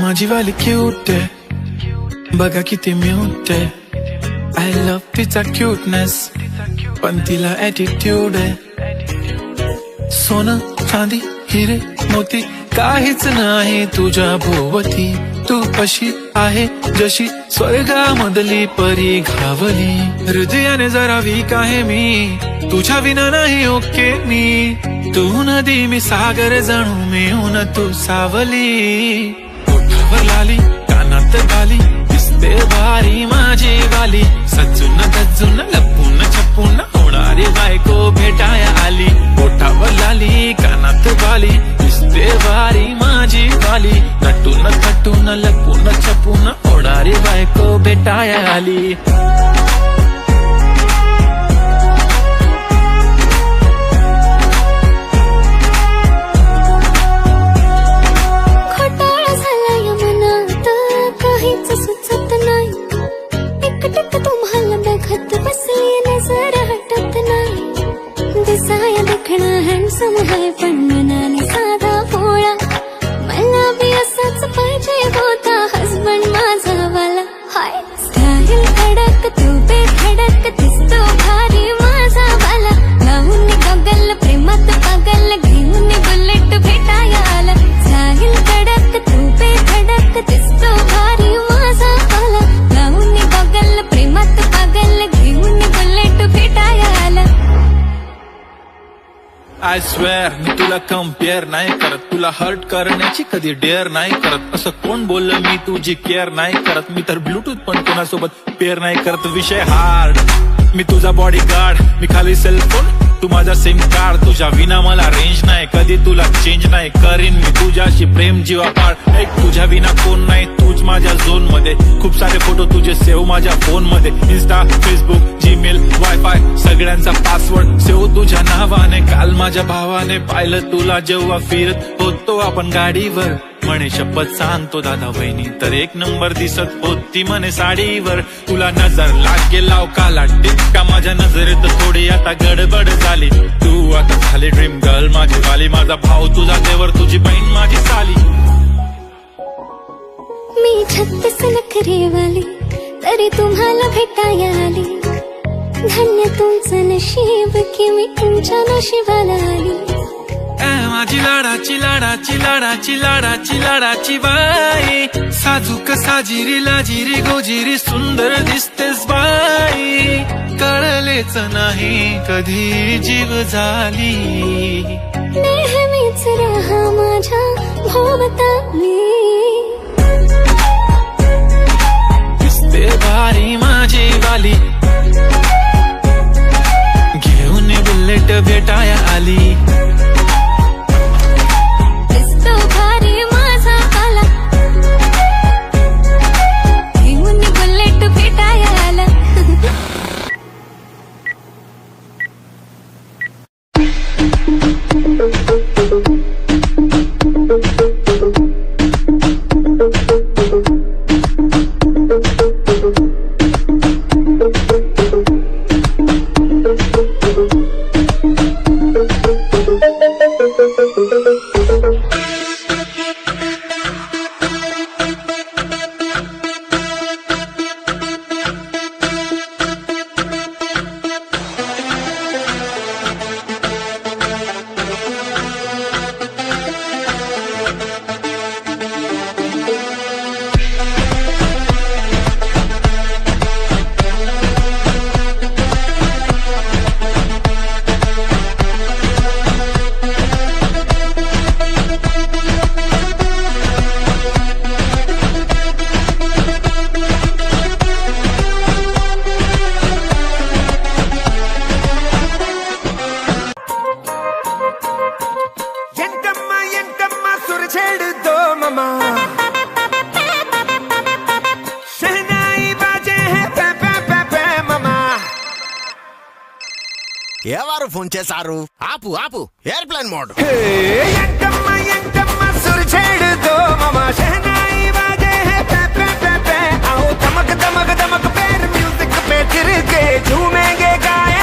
माझी वाली क्यूट आहे बघा किती म्यूट आहे आय लव्ह तिचा क्यूटनेस पण तिला ॲटिट्यूड आहे सोनं चांदी हिरे मोती काहीच नाही तुझ्या भोवती तू अशी आहे जशी स्वर्गामधली परी घावली हृदयाने जरा वीक आहे मी तुझ्या विना नाही ओके मी तू नदी मी सागर जणू मिळून तू सावली ओठावर लाली कानात गाली दिसते भारी माझी वाली सजून गजून लपून छपून होणारी बायको भेटाया आली ओठावर लाली कानात गाली दिसते भारी माझी वाली नटून थटून लपून छपून होणारी बायको भेटाया आली हँडसम है पण मनाने साधा भोळा मला बी असाच पाहिजे होता हसबंड माझा वाला हाय स्टाईल कडक तू बेधडक दिसतो भारी माझा वाला लावून गगल प्रेमात पागल घेऊन बुलेट भेटाया आला स्टाईल कडक तू बेधडक दिसतो भारी माझा वाला लावून गगल प्रेमात पागल घेऊन बुलेट भेटाया आला आय स्वेअर मी तुला कम्पेअर नाही करत तुला हर्ट करण्याची कधी डेअर नाही करत असं कोण बोललं मी तुझी केअर नाही करत मी तर ब्लूटूथ पण कोणासोबत पेअर नाही करत विषय हार्ड मी तुझा बॉडी गार्ड मी खाली सेलफोन तू माझा सिम कार्ड तुझ्या विना मला रेंज नाही कधी तुला चेंज नाही करीन मी तुझ्याशी प्रेम जीवापाड एक तुझ्या विना कोण नाही तूच माझ्या झोन मध्ये खूप सारे फोटो तुझे सेव्ह माझ्या फोन मध्ये इंस्टा फेसबुक जीमेल वायफाय सगळ्यांचा पासवर्ड सेव्ह तुझ्या नावाने काल माझ्या भावाने पाहिलं तुला जेव्हा फिरत होतो आपण गाडीवर म्हणे शपथ सांगतो दादा वहिनी तर एक नंबर दिसत होती म्हणे साडीवर तुला नजर लागे लाव काला टिक्का माझ्या नजरेत थोडी आता गडबड झाली तू आता झाली ड्रीम गर्ल माझी वाली माझा भाऊ तुझा देवर तुझी बहीण माझी साली मी 36 नखरे वाली तरी तुम्हाला भेटाया आली धन्य तुमचं नशीब की मी तुमच्या नशिबाला आली माझी लाडाची लाडाची लाडाची लाडाची लाडाची बाई साजूक साजिरी लाजिरी गोजिरी सुंदर दिसतेस बाई कळलेच नाही कधी जीव झाली नेहमीच राहा माझ्या भोवताली दिसते भारी माझी वाली घेऊन बुलेट भेटाया आली ఎవరు ఫోన్ చేశారు? ఆపు ఆపు ఎయిర్ప్లేన్ మోడ్. झूमेंगे गाए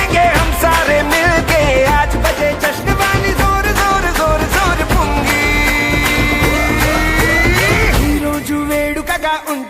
का उंट